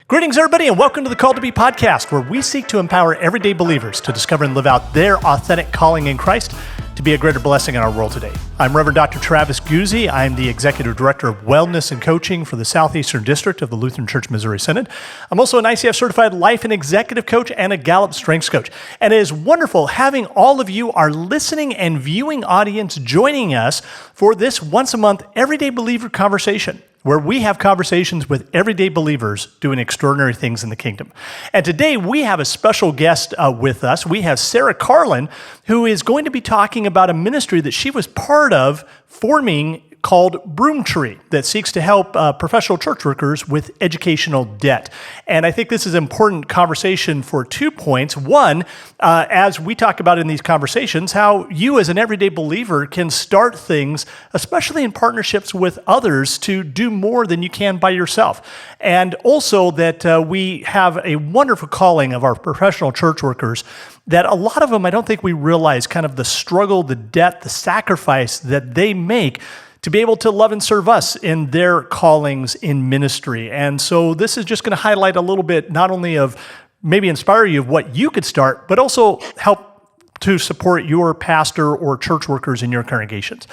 Greetings, everybody, and welcome to the Call to Be podcast, where we seek to empower everyday believers to discover and live out their authentic calling in Christ to be a greater blessing in our world today. I'm Reverend Dr. Travis Guzzi. I'm the Executive Director of Wellness and Coaching for the Southeastern District of the Lutheran Church Missouri Synod. I'm also an ICF certified life and executive coach and a Gallup Strengths coach. And it is wonderful having all of you, our listening and viewing audience, joining us for this once a month everyday believer conversation, where we have conversations with everyday believers doing extraordinary things in the kingdom. And today we have a special guest with us. We have Sara Carlin, who is going to be talking about a ministry that she was part of forming called Broom Tree, that seeks to help professional church workers with educational debt. And I think this is an important conversation for 2 points. One, as we talk about in these conversations, how you as an everyday believer can start things, especially in partnerships with others, to do more than you can by yourself. And also that we have a wonderful calling of our professional church workers that a lot of them, I don't think we realize kind of the struggle, the debt, the sacrifice that they make to be able to love and serve us in their callings in ministry. And so this is just going to highlight a little bit, not only of maybe inspire you of what you could start, but also help to support your pastor or church workers in your congregations.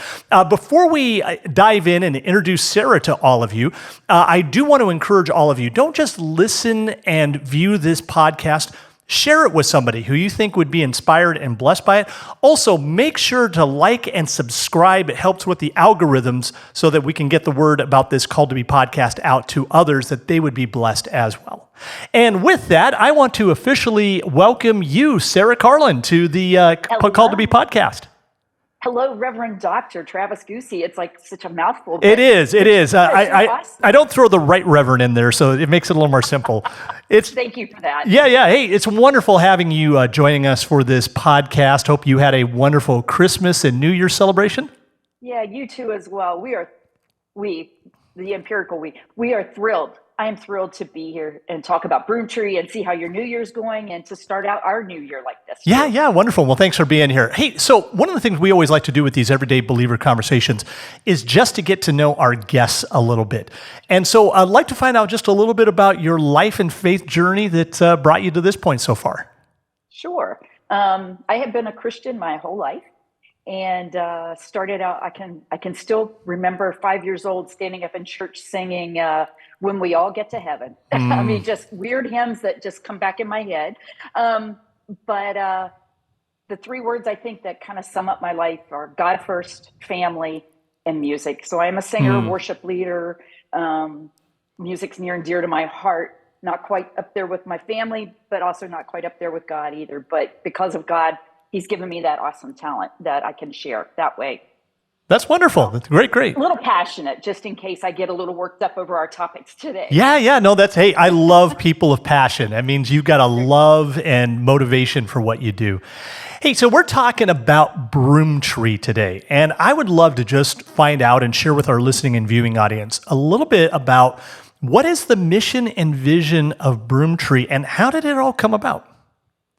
Before we dive in and introduce Sara to all of you, I do want to encourage all of you, don't just listen and view this podcast. Share it with somebody who you think would be inspired and blessed by it. Also, make sure to like and subscribe. It helps with the algorithms so that we can get the word about this Call to Be podcast out to others, that they would be blessed as well. And with that, I want to officially welcome you, Sara Carlin, to the Call to Be podcast. Hello, Reverend Dr. Travis Guzzi. It's like such a mouthful. It is. Awesome. I don't throw the right reverend in there, so it makes it a little more simple. Thank you for that. Yeah. Hey, it's wonderful having you joining us for this podcast. Hope you had a wonderful Christmas and New Year's celebration. Yeah, you too as well. We are thrilled. I am thrilled to be here and talk about Broom Tree and see how your New Year's going and to start out our New Year like this. Yeah, wonderful. Well, thanks for being here. Hey, so one of the things we always like to do with these everyday believer conversations is just to get to know our guests a little bit. And so I'd like to find out just a little bit about your life and faith journey that brought you to this point so far. Sure. I have been a Christian my whole life. And started out, I can still remember 5 years old standing up in church singing "When We All Get to Heaven." I mean, just weird hymns that just come back in my head. But the three words I think that kind of sum up my life are God first, family, and music. So I am a singer, worship leader. Music's near and dear to my heart. Not quite up there with my family, but also not quite up there with God either. But because of God, He's given me that awesome talent that I can share that way. That's wonderful. That's great. A little passionate, just in case I get a little worked up over our topics today. Yeah. No, hey, I love people of passion. That means you've got a love and motivation for what you do. Hey, so we're talking about Broom Tree today, and I would love to just find out and share with our listening and viewing audience a little bit about what is the mission and vision of Broom Tree, and how did it all come about?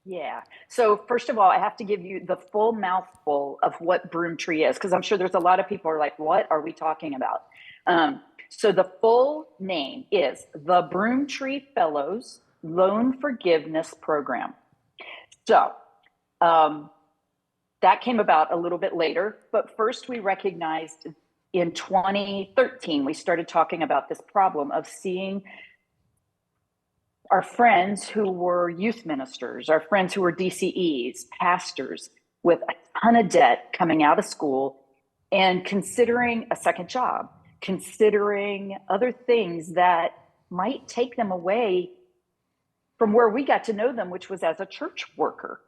Yeah. So first of all, I have to give you the full mouthful of what Broom Tree is, because I'm sure there's a lot of people who are like, what are we talking about? So the full name is the Broom Tree Fellows Loan Forgiveness Program. So that came about a little bit later, but first we recognized in 2013, we started talking about this problem of seeing our friends who were youth ministers, our friends who were DCEs, pastors with a ton of debt coming out of school and considering a second job, considering other things that might take them away from where we got to know them, which was as a church worker.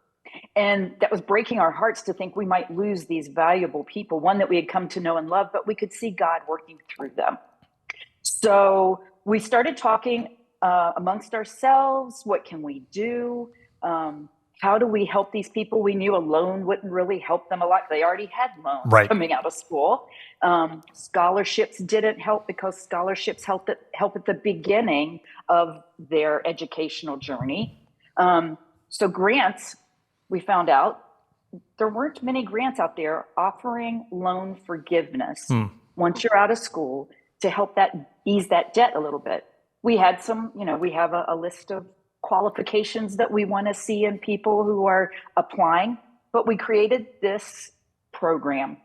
And that was breaking our hearts to think we might lose these valuable people, one that we had come to know and love, but we could see God working through them. So we started talking amongst ourselves. What can we do? How do we help these people? We knew a loan wouldn't really help them a lot. They already had loans coming out of school. Scholarships didn't help because scholarships help at the beginning of their educational journey. So grants, we found out there weren't many grants out there offering loan forgiveness once you're out of school to help that ease that debt a little bit. we had some, we have a list of qualifications that we want to see in people who are applying, but we created this program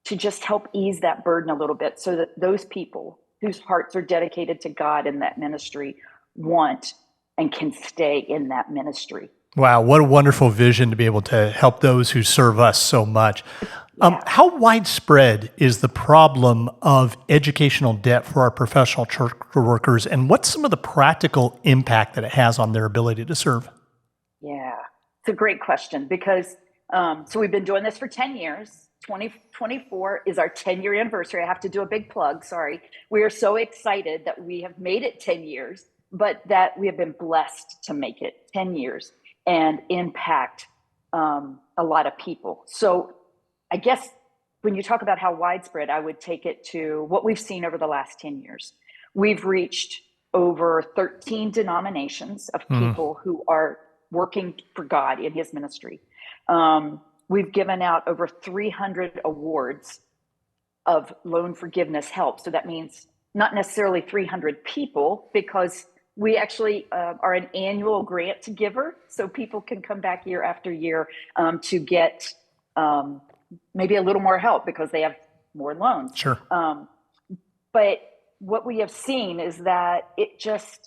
to just help ease that burden a little bit so that those people whose hearts are dedicated to God in that ministry want and can stay in that ministry. Wow, what a wonderful vision to be able to help those who serve us so much. Yeah. How widespread is the problem of educational debt for our professional church workers, and what's some of the practical impact that it has on their ability to serve? Yeah, it's a great question because so we've been doing this for 10 years. 2024 is our 10-year anniversary. I have to do a big plug, sorry. We are so excited that we have made it 10 years, but that we have been blessed to make it 10 years and impact a lot of people. So I guess when you talk about how widespread, I would take it to what we've seen over the last 10 years. We've reached over 13 denominations of people who are working for God in his ministry. We've given out over 300 awards of loan forgiveness help. So that means not necessarily 300 people, because we actually are an annual grant giver. So people can come back year after year to get maybe a little more help because they have more loans. Sure. But what we have seen is that it's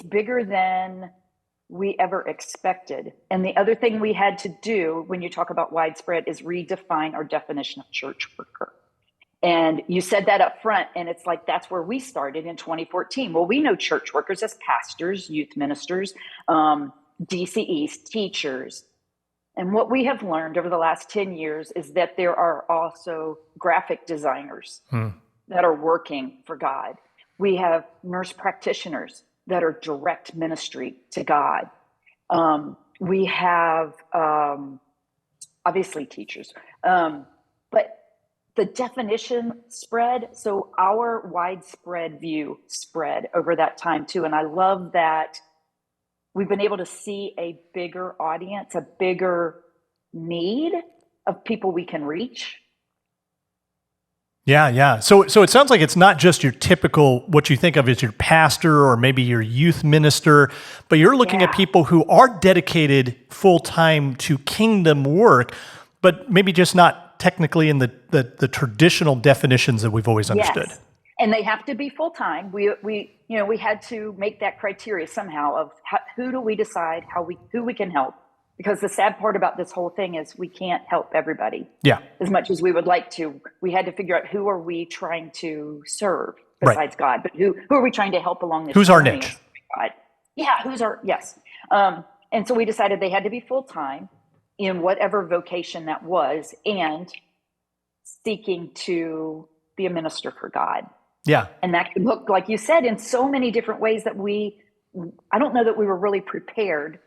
bigger than we ever expected. And the other thing we had to do when you talk about widespread is redefine our definition of church worker. And you said that up front, and it's like, that's where we started in 2014. Well, we know church workers as pastors, youth ministers, DCEs, teachers. And what we have learned over the last 10 years is that there are also graphic designers that are working for God. We have nurse practitioners that are direct ministry to God. We have obviously teachers, but the definition spread. So our widespread view spread over that time too. And I love that we've been able to see a bigger audience, a bigger need of people we can reach. Yeah. So it sounds like it's not just your typical, what you think of as your pastor or maybe your youth minister, but you're looking at people who are dedicated full-time to kingdom work, but maybe just not technically in the traditional definitions that we've always understood. Yes. And they have to be full-time. We had to make that criteria somehow of who do we decide who we can help. Because the sad part about this whole thing is we can't help everybody as much as we would like to. We had to figure out who are we trying to serve besides God, but who are we trying to help along this Who's journey? our niche? God. Yeah, yes. And so we decided they had to be full-time in whatever vocation that was and seeking to be a minister for God. Yeah. And that can look, like you said, in so many different ways that I don't know that we were really prepared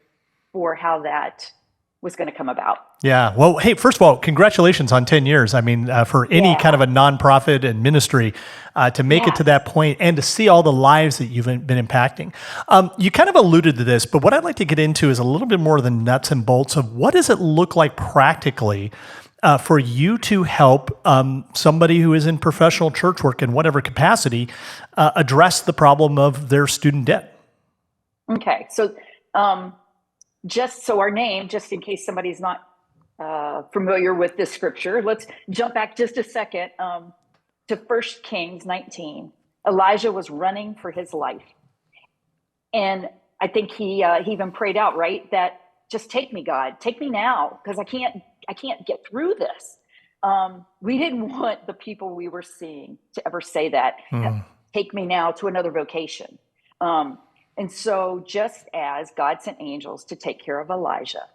for how that was going to come about. Yeah. Well, hey, first of all, congratulations on 10 years. I mean, for any kind of a nonprofit and ministry to make it to that point and to see all the lives that you've been impacting. You kind of alluded to this, but what I'd like to get into is a little bit more of the nuts and bolts of what does it look like practically for you to help somebody who is in professional church work in whatever capacity address the problem of their student debt? Okay. So, our name, just in case somebody's not familiar with this scripture, let's jump back just a second to 1 Kings 19. Elijah was running for his life. And I think he even prayed out, right? That just take me, God, take me now, because I can't get through this. We didn't want the people we were seeing to ever say that, take me now to another vocation. And so just as God sent angels to take care of Elijah,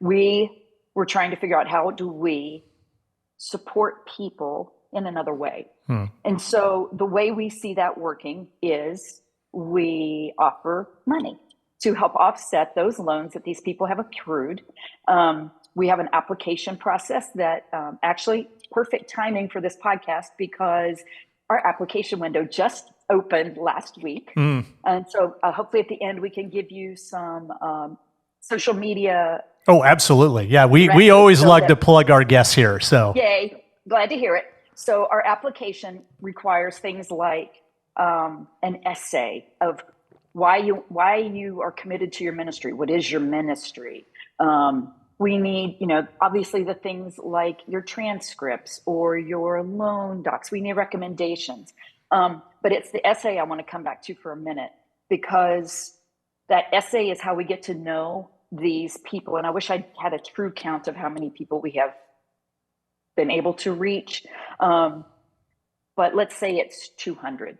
we were trying to figure out how do we support people in another way. And so the way we see that working is we offer money to help offset those loans that these people have accrued. We have an application process that actually perfect timing for this podcast because our application window just opened last week. And so hopefully at the end, we can give you some social media. Oh, absolutely. Yeah, we always like to plug our guests here. So yay, glad to hear it. So our application requires things like an essay of why you are committed to your ministry. What is your ministry? We need, obviously the things like your transcripts or your loan docs. We need recommendations. But it's the essay I want to come back to for a minute, because that essay is how we get to know these people. And I wish I had a true count of how many people we have been able to reach. But let's say it's 200.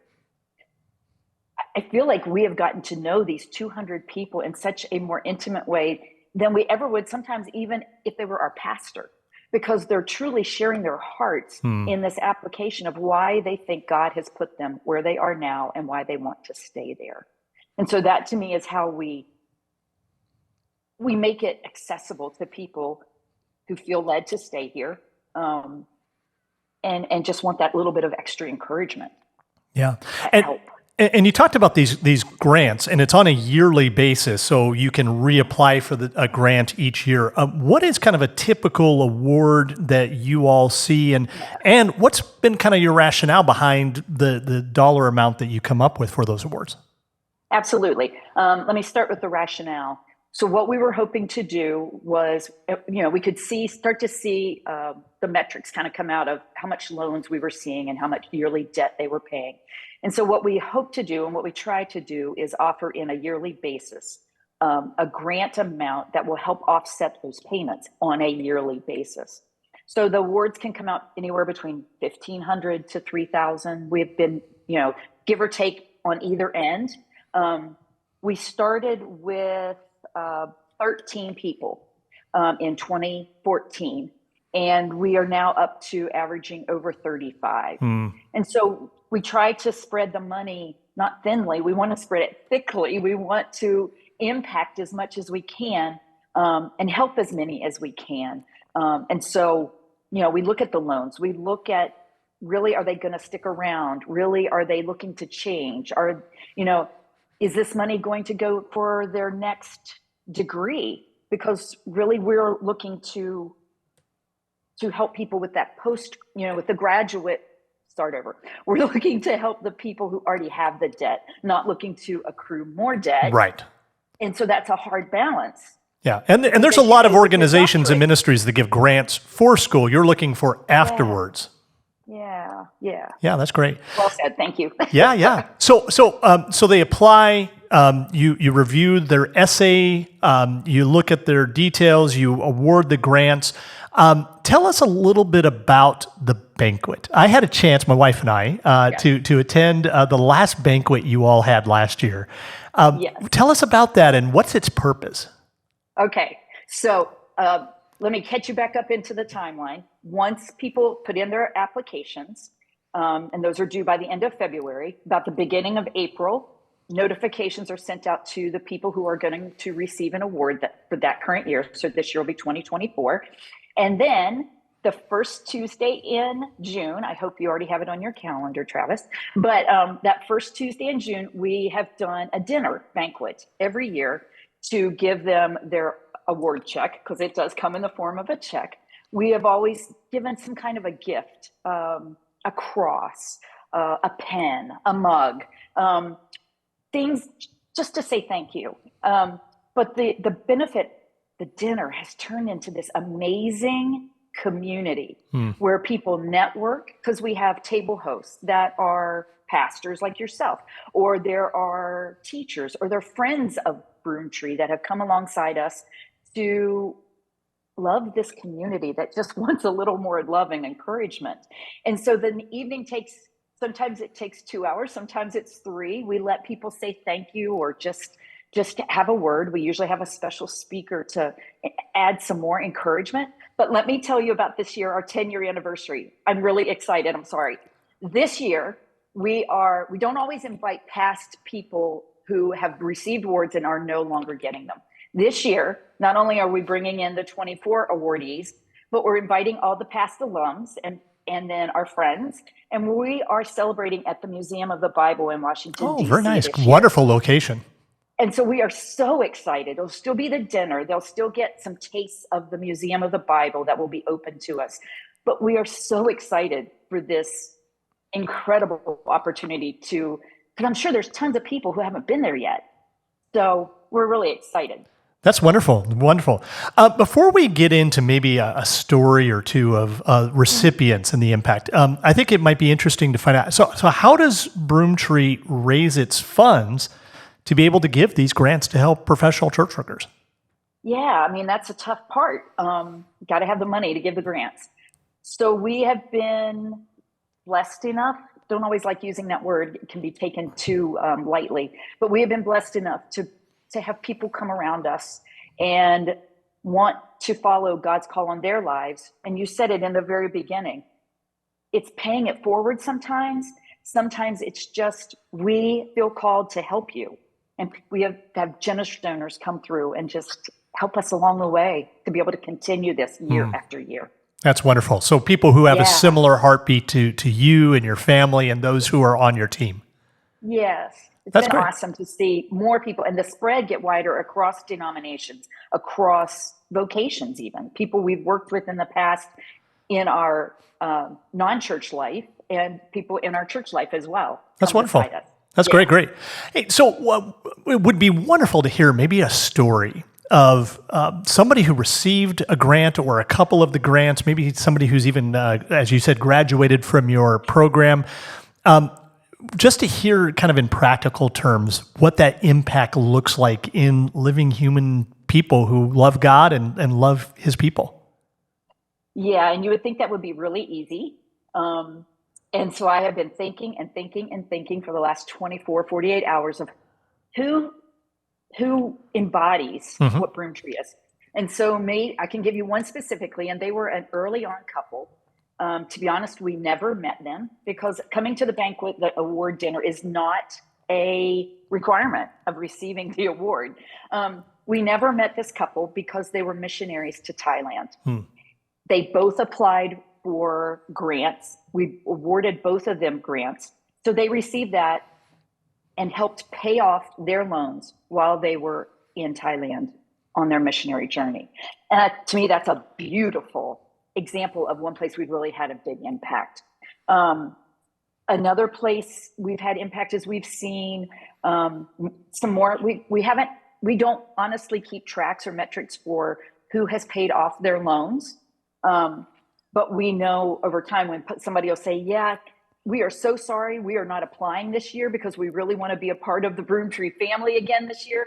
I feel like we have gotten to know these 200 people in such a more intimate way than we ever would, sometimes even if they were our pastor, because they're truly sharing their hearts in this application of why they think God has put them where they are now and why they want to stay there. And so that to me is how we make it accessible to people who feel led to stay here, and just want that little bit of extra encouragement. Yeah. Help. And you talked about these grants, and it's on a yearly basis, so you can reapply for a grant each year. What is kind of a typical award that you all see, and what's been kind of your rationale behind the dollar amount that you come up with for those awards? Absolutely. Let me start with the rationale. So what we were hoping to do was, we could start to see the metrics kind of come out of how much loans we were seeing and how much yearly debt they were paying. And so what we hope to do and what we try to do is offer in a yearly basis a grant amount that will help offset those payments on a yearly basis. So the awards can come out anywhere between $1,500 to $3,000. We've been, give or take on either end. We started with 13 people in 2014, and we are now up to averaging over 35. And so we try to spread the money not thinly. We want to spread it thickly. We want to impact as much as we can, and help as many as we can. And so, we look at the loans. We look at, really, are they going to stick around? Really, are they looking to change? Is this money going to go for their next degree? Because really, we're looking to help people with that with the graduate start over. We're looking to help the people who already have the debt, not looking to accrue more debt. Right. And so that's a hard balance. Yeah, and there's a lot of organizations and ministries that give grants for school. You're looking for afterwards. Yeah. Yeah, that's great. Well said. Thank you. Yeah. So they apply. You review their essay. You look at their details. You award the grants. Tell us a little bit about the banquet. I had a chance, my wife and I, to attend the last banquet you all had last year. Yes. Tell us about that and what's its purpose. Okay, so let me catch you back up into the timeline. Once people put in their applications, and those are due by the end of February, about the beginning of April, notifications are sent out to the people who are going to receive an award for that current year. So this year will be 2024. And then the first Tuesday in June, I hope you already have it on your calendar, Travis, but that first Tuesday in June, we have done a dinner banquet every year to give them their award check, because it does come in the form of a check. We have always given some kind of a gift, a cross, a pen, a mug, things just to say thank you. But the benefit, the dinner has turned into this amazing community where people network, because we have table hosts that are pastors like yourself, or there are teachers, or they're friends of Broom Tree that have come alongside us to love this community that just wants a little more love and encouragement. And so the evening sometimes it takes 2 hours, sometimes it's 3. We let people say thank you or just have a word. We usually have a special speaker to add some more encouragement. But let me tell you about this year, our 10-year anniversary. I'm really excited. I'm sorry. This year, we don't always invite past people who have received awards and are no longer getting them. This year, not only are we bringing in the 24 awardees, but we're inviting all the past alums and then our friends. And we are celebrating at the Museum of the Bible in Washington, D.C. Oh, very nice. Wonderful location. And so we are so excited. It'll still be the dinner. They'll still get some tastes of the Museum of the Bible that will be open to us. But we are so excited for this incredible opportunity because I'm sure there's tons of people who haven't been there yet. So we're really excited. That's wonderful. Wonderful. Before we get into maybe a story or two of recipients and the impact, I think it might be interesting to find out. So how does Broom Tree raise its funds to be able to give these grants to help professional church workers? Yeah, I mean, that's a tough part. Got to have the money to give the grants. So we have been blessed enough. Don't always like using that word. It can be taken too lightly. But we have been blessed enough to have people come around us and want to follow God's call on their lives. And you said it in the very beginning. It's paying it forward sometimes. Sometimes it's just, we feel called to help you. And we have generous donors come through and just help us along the way to be able to continue this year after year. That's wonderful. So people who have a similar heartbeat to you and your family and those who are on your team. Yes. That's been great. Awesome to see more people and the spread get wider across denominations, across vocations even. People we've worked with in the past in our non-church life and people in our church life as well. That's wonderful. That's great. Hey, so it would be wonderful to hear maybe a story of somebody who received a grant or a couple of the grants, maybe somebody who's even, as you said, graduated from your program. Just to hear kind of in practical terms what that impact looks like in living human people who love God and love his people. Yeah, and you would think that would be really easy. And so I have been thinking for the last 24, 48 hours of who embodies what Broom Tree is. And so I can give you one specifically, and they were an early on couple. To be honest, we never met them because coming to the banquet, the award dinner is not a requirement of receiving the award. We never met this couple because they were missionaries to Thailand. They both applied for grants. We awarded both of them grants. So they received that and helped pay off their loans while they were in Thailand on their missionary journey. And to me, that's a beautiful example of one place we've really had a big impact. Another place we've had impact is we've seen some more. We don't honestly keep tracks or metrics for who has paid off their loans. But we know over time when somebody will say, yeah, we are so sorry, we are not applying this year because we really want to be a part of the Broom Tree family again this year.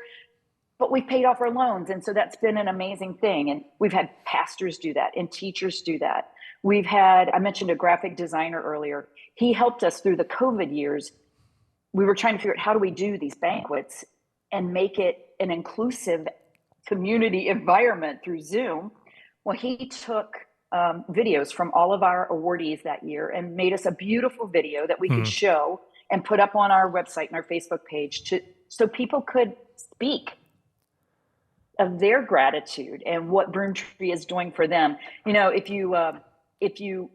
But we paid off our loans. And so that's been an amazing thing. And we've had pastors do that and teachers do that. I mentioned a graphic designer earlier. He helped us through the COVID years. We were trying to figure out how do we do these banquets and make it an inclusive community environment through Zoom. Well, he took videos from all of our awardees that year and made us a beautiful video that we could show and put up on our website and our Facebook page so people could speak of their gratitude and what Broom Tree is doing for them. You know, if you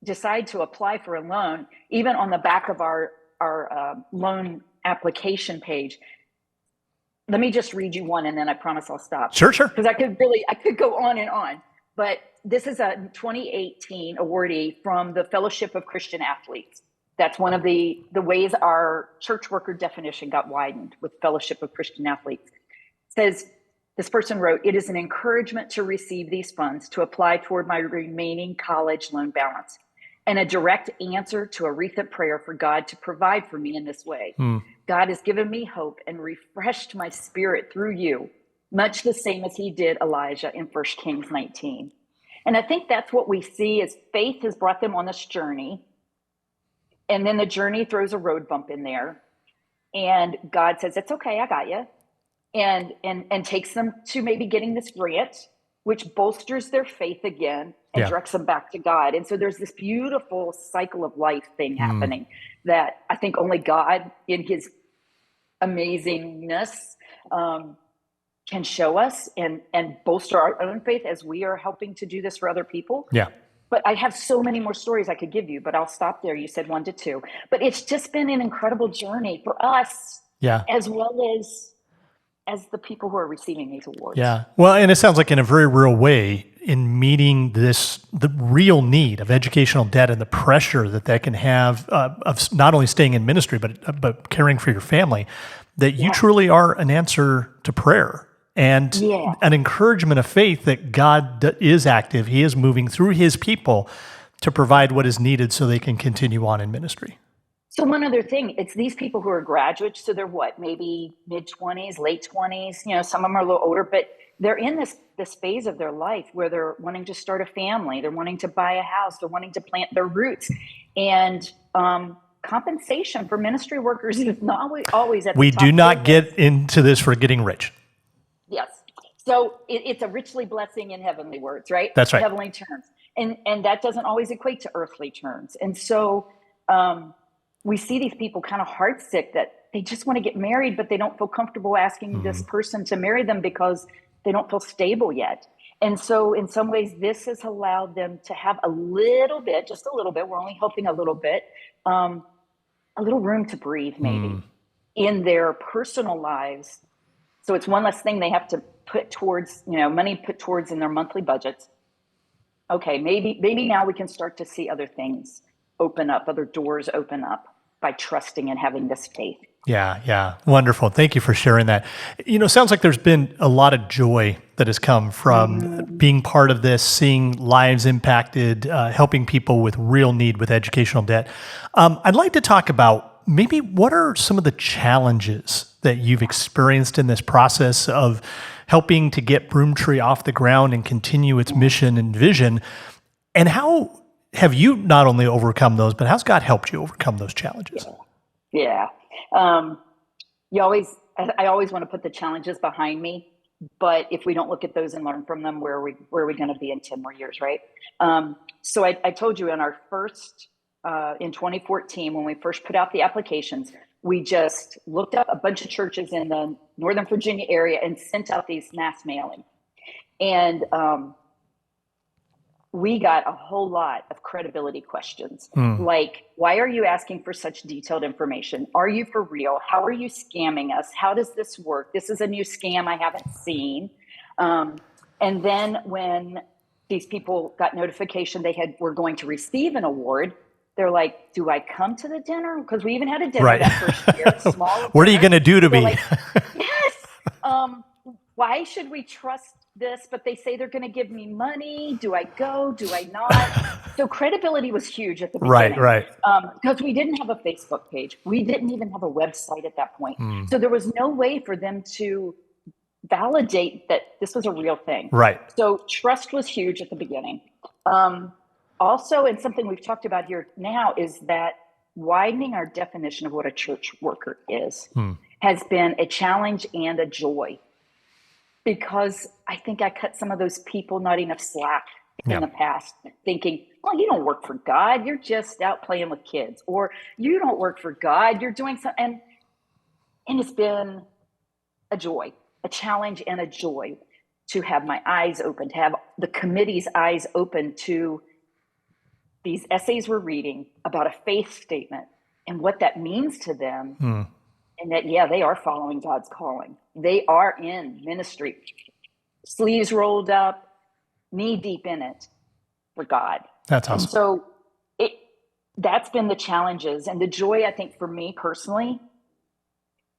decide to apply for a loan, even on the back of our loan application page, let me just read you one and then I promise I'll stop. Sure. Because I could go on and on. But this is a 2018 awardee from the Fellowship of Christian Athletes. That's one of the ways our church worker definition got widened with Fellowship of Christian Athletes. It says, this person wrote, "It is an encouragement to receive these funds to apply toward my remaining college loan balance and a direct answer to a recent prayer for God to provide for me in this way. God has given me hope and refreshed my spirit through you, much the same as he did Elijah in 1 Kings 19. And I think that's what we see is faith has brought them on this journey. And then the journey throws a road bump in there. And God says, it's okay, I got you. And takes them to maybe getting this grant, which bolsters their faith again and directs them back to God. And so there's this beautiful cycle of life thing happening that I think only God in his amazingness can show us and bolster our own faith as we are helping to do this for other people. Yeah. But I have so many more stories I could give you, but I'll stop there. You said 1 to 2. But it's just been an incredible journey for us as well as the people who are receiving these awards. Yeah. Well, and it sounds like in a very real way, in meeting the real need of educational debt and the pressure that can have of not only staying in ministry, but caring for your family, that you truly are an answer to prayer and an encouragement of faith that God is active. He is moving through his people to provide what is needed so they can continue on in ministry. So one other thing, it's these people who are graduates, so they're what, maybe mid-20s, late 20s, some of them are a little older, but they're in this phase of their life where they're wanting to start a family, they're wanting to buy a house, they're wanting to plant their roots. And compensation for ministry workers is not always at the top. We do not get into this for getting rich. Yes. So it's a richly blessing in heavenly words, right? That's right. Heavenly terms. And that doesn't always equate to earthly terms. And so we see these people kind of heartsick that they just want to get married, but they don't feel comfortable asking this person to marry them because they don't feel stable yet. And so in some ways, this has allowed them to have a little bit, just a little bit, we're only hoping a little bit, a little room to breathe maybe in their personal lives. So it's one less thing they have to put towards, money put towards in their monthly budgets. Okay, maybe now we can start to see other things open up, other doors open up by trusting and having this faith. Yeah. Wonderful. Thank you for sharing that. Sounds like there's been a lot of joy that has come from being part of this, seeing lives impacted, helping people with real need with educational debt. I'd like to talk about maybe what are some of the challenges that you've experienced in this process of helping to get Broom Tree off the ground and continue its mission and vision, and how have you not only overcome those, but how's God helped you overcome those challenges? Yeah. I always want to put the challenges behind me, but if we don't look at those and learn from them, where are we going to be in 10 more years, right? So I told you in our first, in 2014, when we first put out the applications, we just looked up a bunch of churches in the Northern Virginia area and sent out these mass mailing. And we got a whole lot of credibility questions, like, why are you asking for such detailed information? Are you for real? How are you scamming us? How does this work? This is a new scam I haven't seen. And then when these people got notification were going to receive an award, they're like, do I come to the dinner? Because we even had a dinner that first year. Small what are you going to do to me? Like, yes. Why should we trust this? But they say they're going to give me money. Do I go? Do I not? So credibility was huge at the beginning. Right. Because we didn't have a Facebook page. We didn't even have a website at that point. So there was no way for them to validate that this was a real thing. Right. So trust was huge at the beginning. Also, and something we've talked about here now, is that widening our definition of what a church worker is has been a challenge and a joy. Because I think I cut some of those people not enough slack in the past, thinking, well, you don't work for God, you're just out playing with kids, or you don't work for God, you're doing something. And it's been a joy, a challenge and a joy to have my eyes open, to have the committee's eyes open to these essays we're reading about a faith statement and what that means to them. And that, they are following God's calling. They are in ministry, sleeves rolled up, knee deep in it for God. That's awesome. And so that's been the challenges. And the joy, I think, for me personally,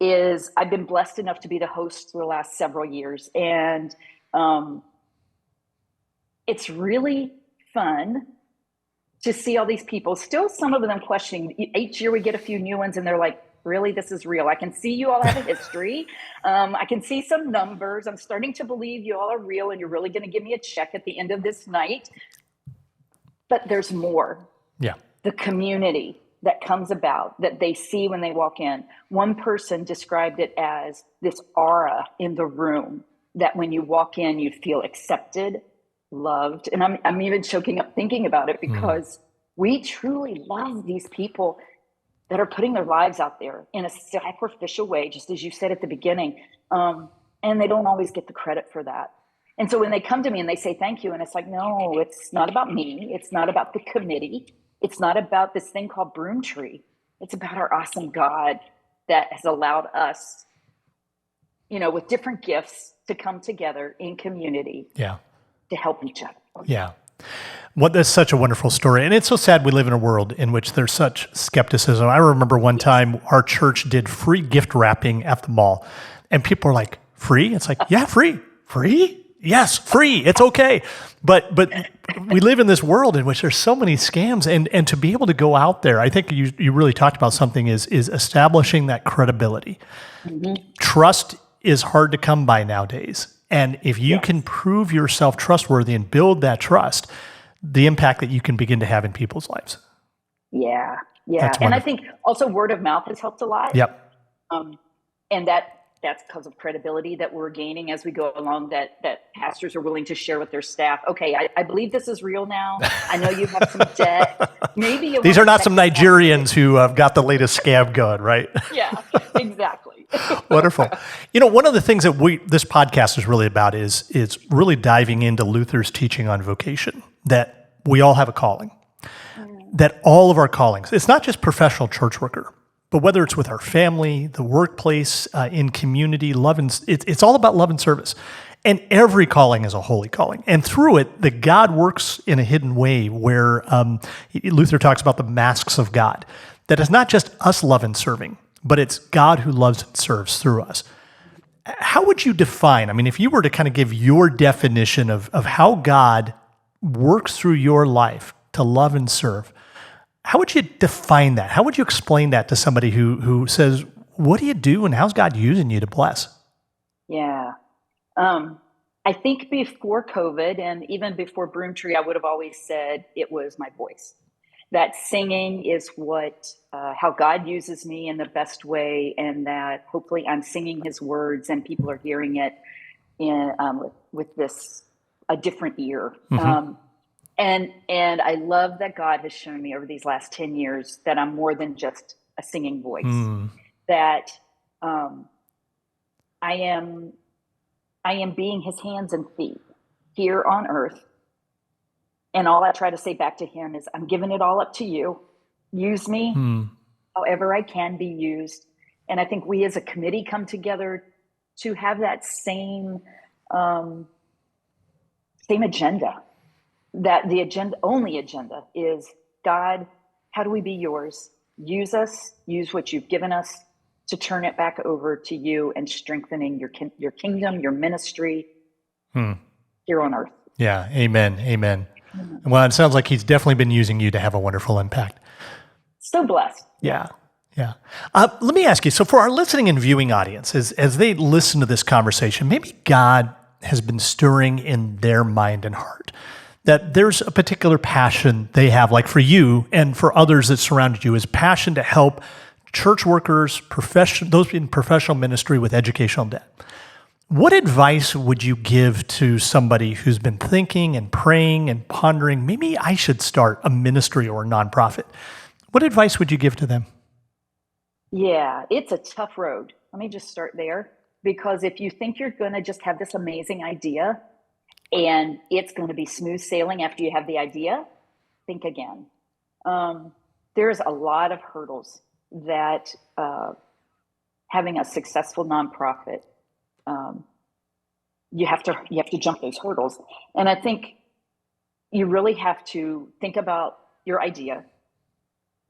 is I've been blessed enough to be the host for the last several years. And it's really fun to see all these people, still some of them questioning. Each year we get a few new ones and they're like, really, this is real. I can see you all have a history. I can see some numbers. I'm starting to believe you all are real and you're really going to give me a check at the end of this night. But there's more. Yeah. The community that comes about that they see when they walk in. One person described it as this aura in the room that when you walk in, you feel accepted, loved. And I'm even choking up thinking about it because we truly love these people that are putting their lives out there in a sacrificial way, just as you said at the beginning. And they don't always get the credit for that. And so when they come to me and they say, thank you, and it's like, no, it's not about me. It's not about the committee. It's not about this thing called Broom Tree. It's about our awesome God that has allowed us, with different gifts to come together in community. Yeah. to help each other. Yeah. That's such a wonderful story. And it's so sad we live in a world in which there's such skepticism. I remember one time our church did free gift wrapping at the mall, and people are like, free? It's like, yeah, free. Free? Yes, free. It's okay. But we live in this world in which there's so many scams, and to be able to go out there, I think you really talked about something is establishing that credibility. Mm-hmm. Trust is hard to come by nowadays. And if you can prove yourself trustworthy and build that trust, the impact that you can begin to have in people's lives. Yeah. And I think also word of mouth has helped a lot. Yep. And that's because of credibility that we're gaining as we go along, that pastors are willing to share with their staff. Okay, I believe this is real now. I know you have some debt. Maybe these are not some Nigerians who have got the latest scam going, right? Yeah, exactly. Wonderful. One of the things that this podcast is really about is really diving into Luther's teaching on vocation, that we all have a calling, that all of our callings, it's not just professional church worker, but whether it's with our family, the workplace, in community, it's all about love and service. And every calling is a holy calling. And through it, that God works in a hidden way where Luther talks about the masks of God, that it's not just us love and serving, but it's God who loves and serves through us. How would you define, if you were to kind of give your definition of how God works through your life to love and serve, how would you define that? How would you explain that to somebody who says, what do you do and how's God using you to bless? Yeah. I think before COVID and even before Broom Tree, I would have always said it was my voice. That singing is how God uses me in the best way, and that hopefully I'm singing his words and people are hearing it with a different ear. Mm-hmm. And I love that God has shown me over these last 10 years that I'm more than just a singing voice, that I am being his hands and feet here on earth. And all I try to say back to him is, I'm giving it all up to you. Use me however I can be used. And I think we as a committee come together to have that same agenda. That the only agenda is, God, how do we be yours? Use us, use what you've given us to turn it back over to you and strengthening your kingdom, your ministry here on earth. Yeah, amen. Well, it sounds like he's definitely been using you to have a wonderful impact. So blessed. Yeah. Let me ask you, so for our listening and viewing audience, as they listen to this conversation, maybe God has been stirring in their mind and heart, that there's a particular passion they have, like for you and for others that surrounded you, is passion to help church workers, those in professional ministry with educational debt. What advice would you give to somebody who's been thinking and praying and pondering, maybe I should start a ministry or a nonprofit? What advice would you give to them? Yeah, it's a tough road. Let me just start there. Because if you think you're going to just have this amazing idea and it's going to be smooth sailing after you have the idea, think again. There's a lot of hurdles that having a successful nonprofit, you have to jump those hurdles. And I think you really have to think about your idea,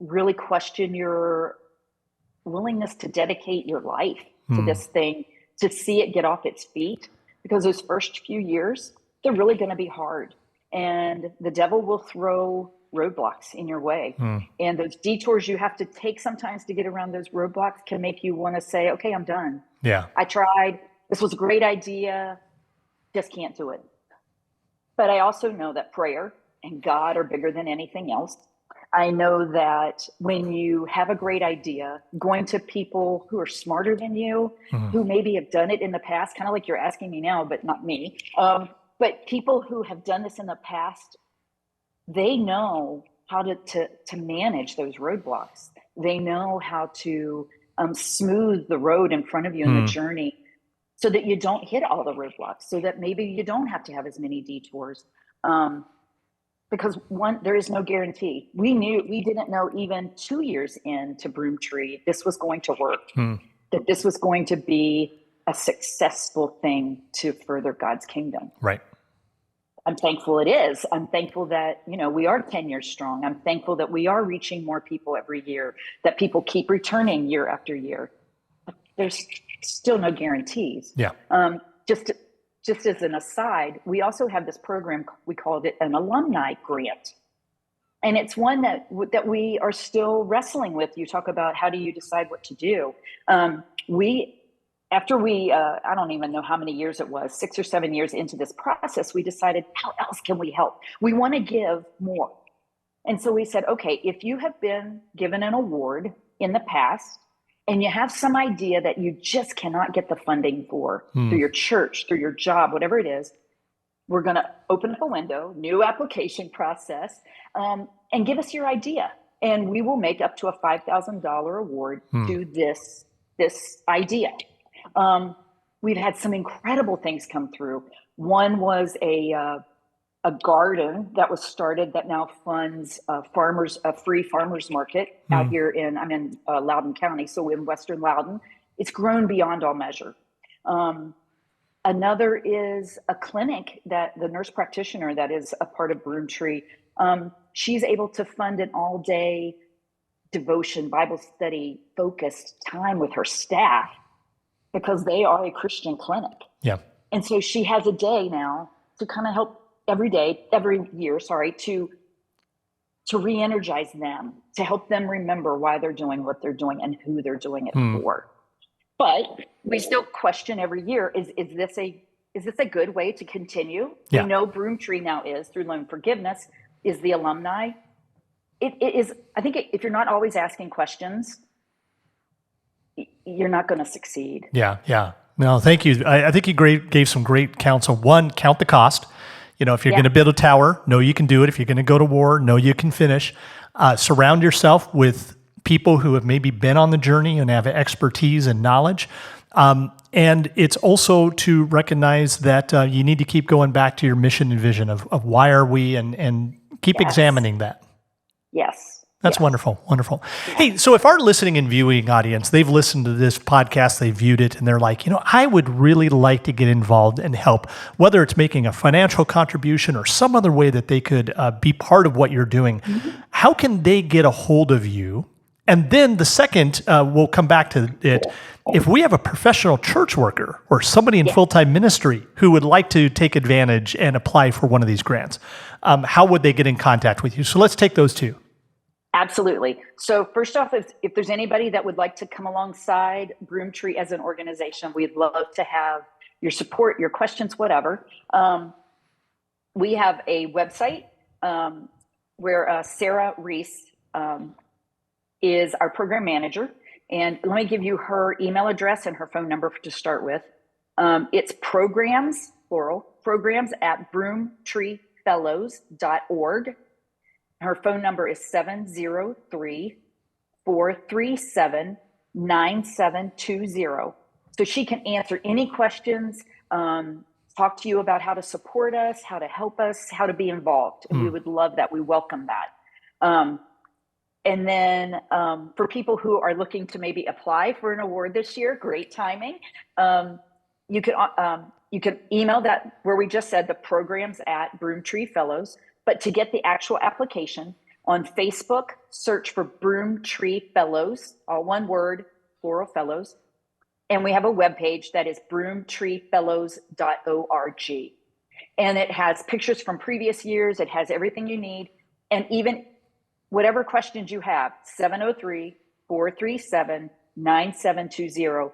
really question your willingness to dedicate your life to this thing, to see it get off its feet, because those first few years, they're really going to be hard. And the devil will throw roadblocks in your way. And those detours you have to take sometimes to get around those roadblocks can make you want to say, okay, I'm done. Yeah. I tried. This was a great idea. Just can't do it. But I also know that prayer and God are bigger than anything else. I know that when you have a great idea, going to people who are smarter than you, who maybe have done it in the past, kind of like you're asking me now, but not me. But people who have done this in the past, they know how to manage those roadblocks. They know how to smooth the road in front of you in the journey so that you don't hit all the roadblocks, so that maybe you don't have to have as many detours. Because there is no guarantee. We didn't know even 2 years into Broom Tree, this was going to work, that this was going to be a successful thing to further God's kingdom. Right. I'm thankful it is. I'm thankful that, we are 10 years strong. I'm thankful that we are reaching more people every year, that people keep returning year after year. But there's still no guarantees. Yeah. Just as an aside, we also have this program, we called it an alumni grant. And it's one that we are still wrestling with. You talk about how do you decide what to do? After we, I don't even know how many years it was, 6 or 7 years into this process, we decided, how else can we help? We want to give more. And so we said, okay, if you have been given an award in the past and you have some idea that you just cannot get the funding for through your church, through your job, whatever it is, we're going to open up a window, new application process, and give us your idea. And we will make up to a $5,000 award to this idea. We've had some incredible things come through. One was a garden that was started that now funds a free farmers market out here I'm in Loudoun County, so in Western Loudoun. It's grown beyond all measure. Another is a clinic that the nurse practitioner that is a part of Broom Tree, she's able to fund an all-day devotion, Bible study focused time with her staff because they are a Christian clinic. Yeah. And so she has a day now to kind of help every year, to re-energize them, to help them remember why they're doing what they're doing and who they're doing it for. But we still question every year, is this a good way to continue? Yeah. We know Broom Tree now is through loan forgiveness, is the alumni. It is, I think if you're not always asking questions, you're not going to succeed. Yeah. No, thank you. I think you gave some great counsel. One, count the cost. If you're going to build a tower, know you can do it. If you're going to go to war, know you can finish. Surround yourself with people who have maybe been on the journey and have expertise and knowledge. And it's also to recognize that you need to keep going back to your mission and vision of why are we and keep examining that. Yes. That's wonderful. Wonderful. Hey, so if our listening and viewing audience, they've listened to this podcast, they've viewed it, and they're like, I would really like to get involved and help, whether it's making a financial contribution or some other way that they could be part of what you're doing. How can they get a hold of you? And then the second, we'll come back to it. If we have a professional church worker or somebody in full-time ministry who would like to take advantage and apply for one of these grants, how would they get in contact with you? So let's take those two. Absolutely. So first off, if there's anybody that would like to come alongside Broom Tree as an organization, we'd love to have your support, your questions, whatever. We have a website where Sara Reese is our program manager. And let me give you her email address and her phone number to start with. It's programs, plural, programs at broomtreefellows.org. Her phone number is 703-437-9720. So she can answer any questions, talk to you about how to support us, how to help us, how to be involved. And we would love that. We welcome that. And then for people who are looking to maybe apply for an award this year, great timing. You can email that where we just said the programs at Broom Tree Fellows. But to get the actual application on Facebook, search for Broom Tree Fellows, all one word, plural fellows. And we have a webpage that is broomtreefellows.org. And it has pictures from previous years. It has everything you need. And even whatever questions you have, 703-437-9720.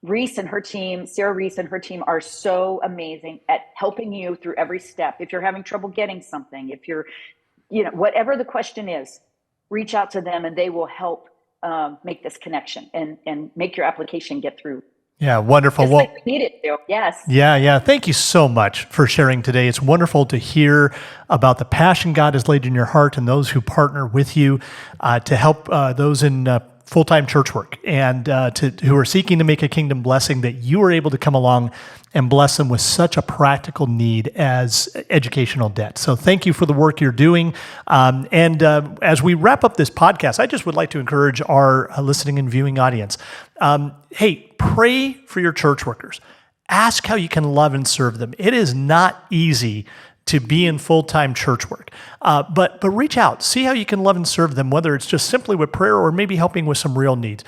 Sara Reese and her team are so amazing at helping you through every step. If you're having trouble getting something, if you're, whatever the question is, reach out to them and they will help make this connection and make your application get through. Yeah, wonderful. Just like we need it to. Yes. Yeah. Thank you so much for sharing today. It's wonderful to hear about the passion God has laid in your heart and those who partner with you to help those in full-time church work and who are seeking to make a kingdom blessing, that you are able to come along and bless them with such a practical need as educational debt. So thank you for the work you're doing. And as we wrap up this podcast, I just would like to encourage our listening and viewing audience. Hey, pray for your church workers. ask how you can love and serve them. It is not easy to be in full-time church work. But reach out, see how you can love and serve them, whether it's just simply with prayer or maybe helping with some real needs.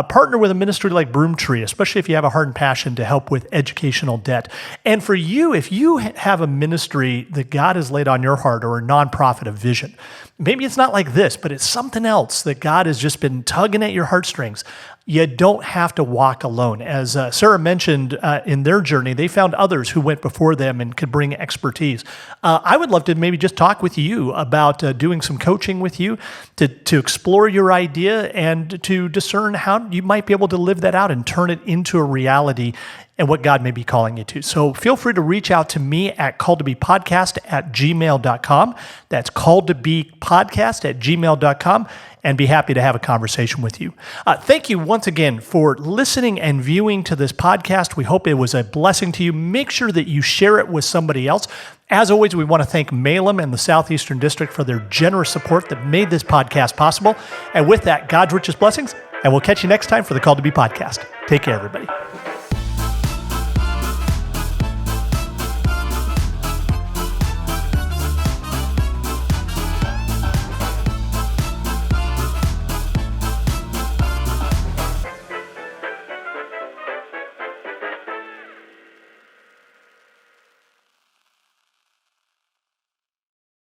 Partner with a ministry like Broom Tree, especially if you have a heart and passion to help with educational debt. And for you, if you have a ministry that God has laid on your heart or a nonprofit, a vision, maybe it's not like this, but it's something else that God has just been tugging at your heartstrings. You don't have to walk alone. As Sara mentioned in their journey, they found others who went before them and could bring expertise. I would love to maybe just talk with you about doing some coaching with you to explore your idea and to discern how you might be able to live that out and turn it into a reality and what God may be calling you to. So feel free to reach out to me at calledtobepodcast@gmail.com. That's calledtobepodcast@gmail.com, and be happy to have a conversation with you. Thank you once again for listening and viewing to this podcast. We hope it was a blessing to you. Make sure that you share it with somebody else. As always, we want to thank Malem and the Southeastern District for their generous support that made this podcast possible. And with that, God's richest blessings, and we'll catch you next time for the Called to Be podcast. Take care, everybody.